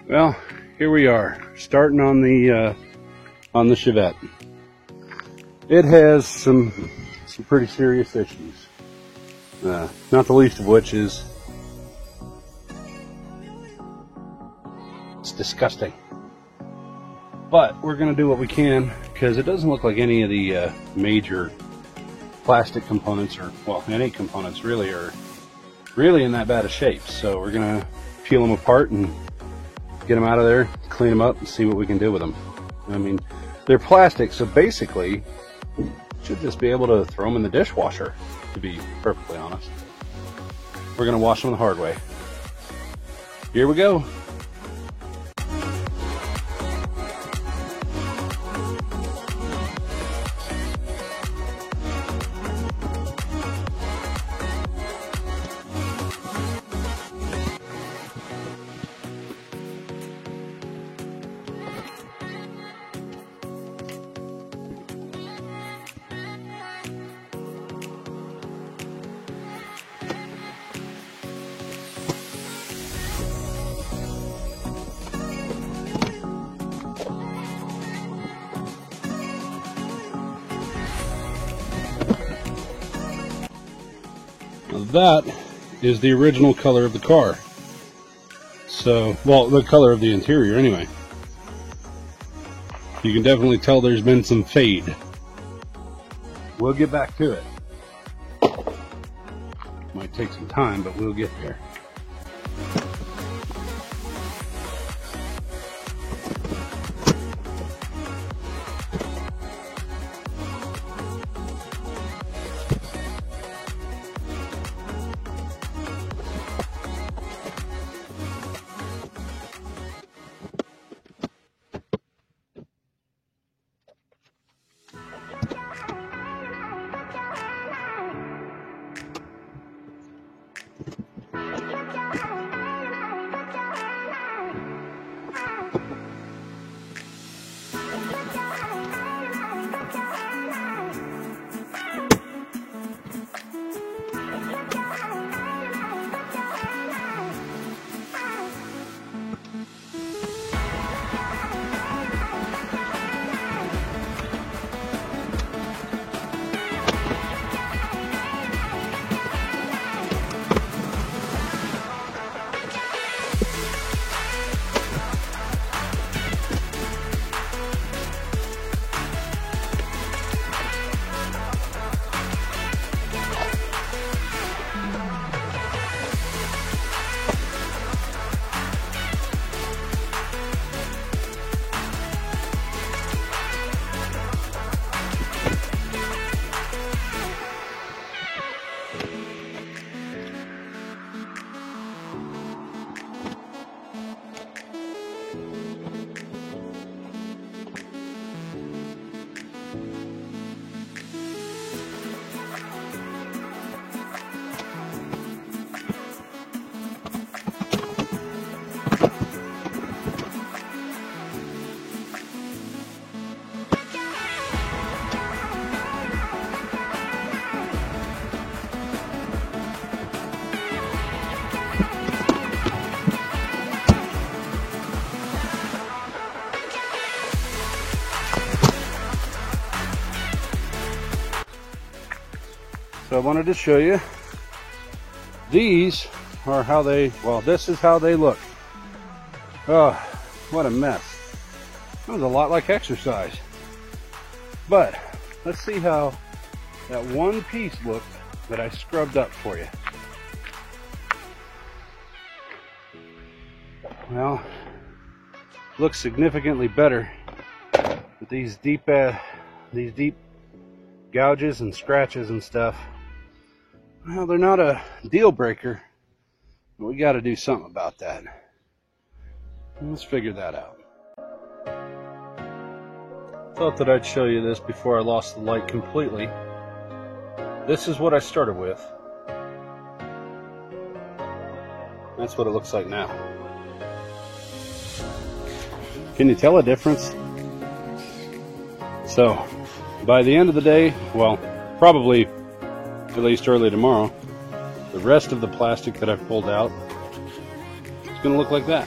Well, here we are, starting on the Chevette. It has some pretty serious issues. Not the least of which is it's disgusting. But we're going to do what we can, because it doesn't look like any of the major plastic components, or well, any components really, are really in that bad a shape. So we're going to peel them apart and get them out of there, clean them up, and see what we can do with them. I mean, they're plastic, so basically should just be able to throw them in the dishwasher, to be perfectly honest. We're going to wash them the hard way. Here we go. That is the original color of the car. So, well, the color of the interior anyway. You can definitely tell there's been some fade. We'll get back to it. Might take some time, but we'll get there. So I wanted to show you, these are how they, well, this is how they look. Oh, what a mess. That was a lot like exercise. But let's see how that one piece looked that I scrubbed up for you. Well, looks significantly better with these deep gouges and scratches and stuff. Well, they're not a deal breaker, but we got to do something about that. Let's figure that out. Thought that I'd show you this before I lost the light completely. This is what I started with. That's what it looks like now. Can you tell a difference? So, by the end of the day, well, probably at least early tomorrow, the rest of the plastic that I've pulled out is going to look like that.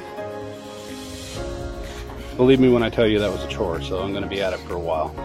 believe me when I tell you that was a chore, so I'm going to be at it for a while.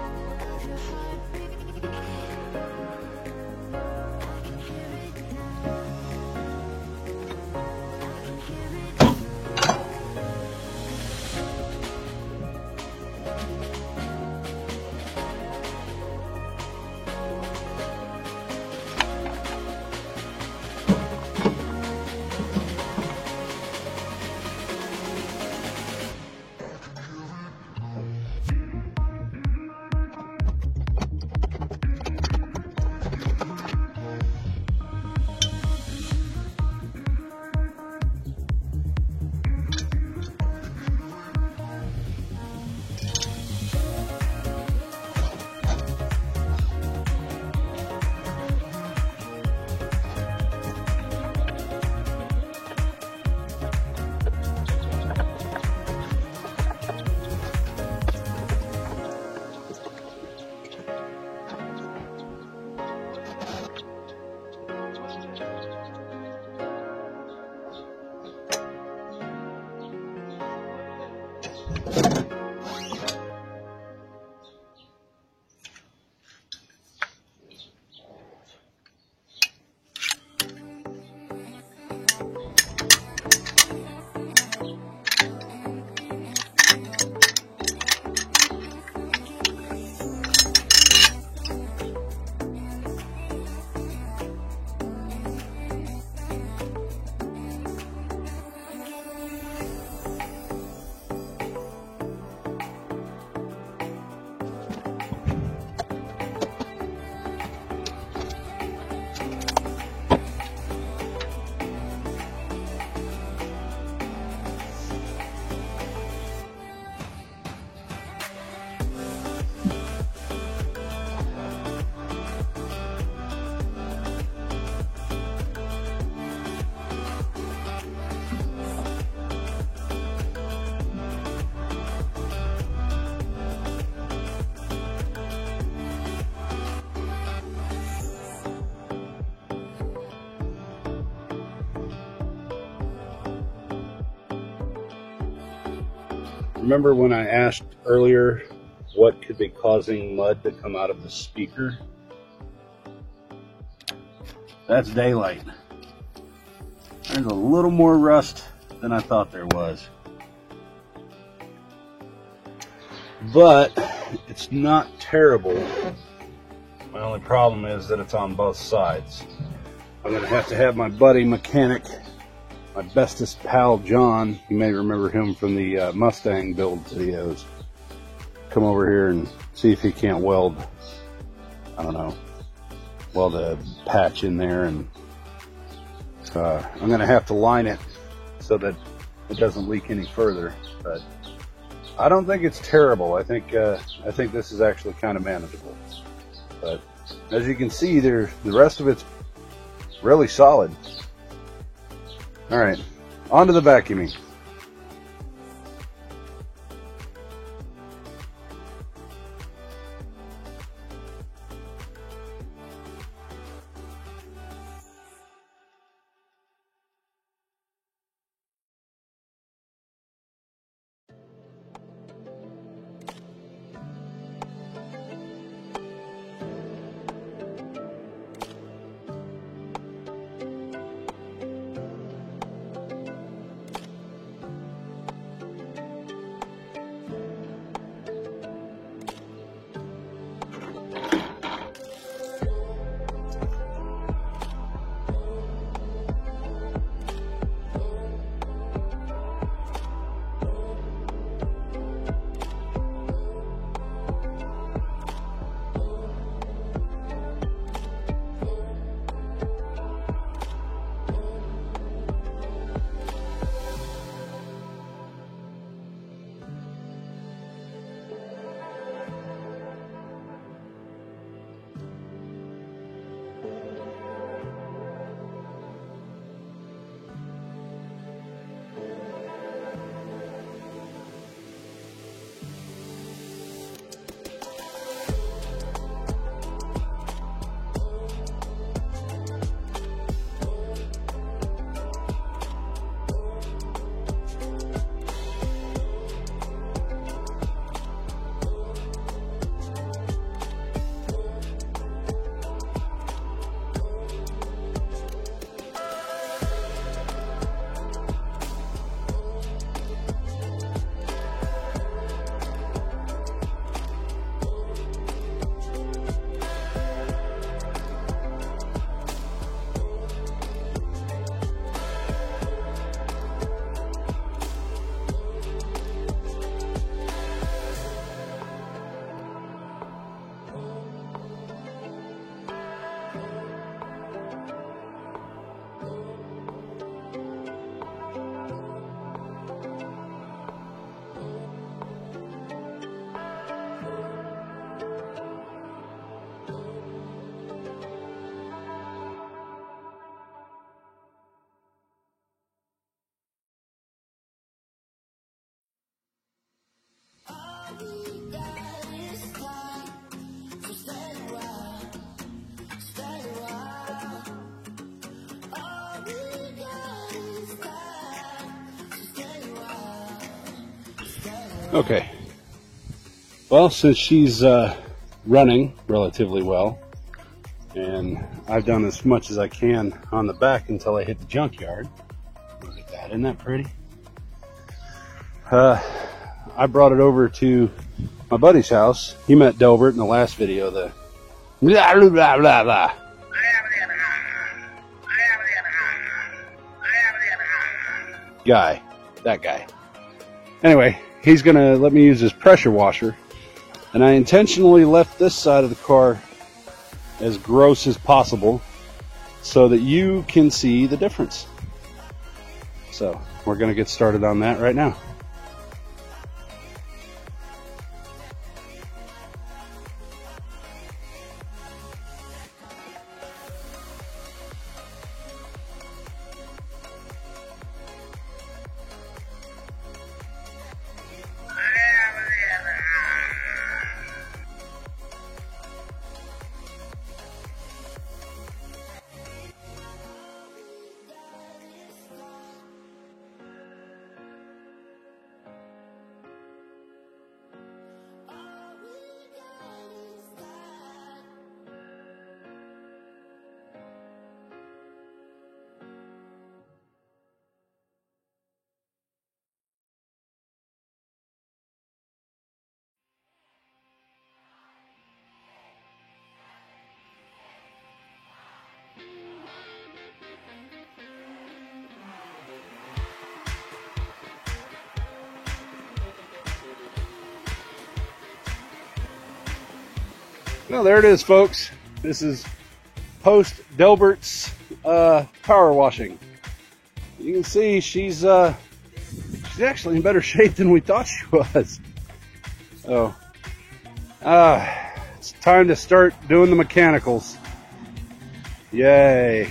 Remember when I asked earlier what could be causing mud to come out of the speaker? That's daylight. There's a little more rust than I thought there was. But it's not terrible. My only problem is that it's on both sides. I'm gonna have to have my buddy mechanic, my bestest pal John, you may remember him from the Mustang build videos, come over here and see if he can't weld, I don't know, weld a patch in there, and I'm gonna have to line it so that it doesn't leak any further. But I don't think it's terrible. I think this is actually kind of manageable. But as you can see, the rest of it's really solid. All right, on to the vacuuming. Okay. Well, since she's running relatively well, and I've done as much as I can on the back until I hit the junkyard. Look at that, isn't that pretty? I brought it over to my buddy's house. He met Delbert in the last video, the blah, blah, blah, blah, blah guy, that guy. Anyway, he's gonna let me use his pressure washer, and I intentionally left this side of the car as gross as possible so that you can see the difference. So we're gonna get started on that right now. Well, there it is, folks. This is post Delbert's power washing. You can see she's actually in better shape than we thought she was. So it's time to start doing the mechanicals. Yay.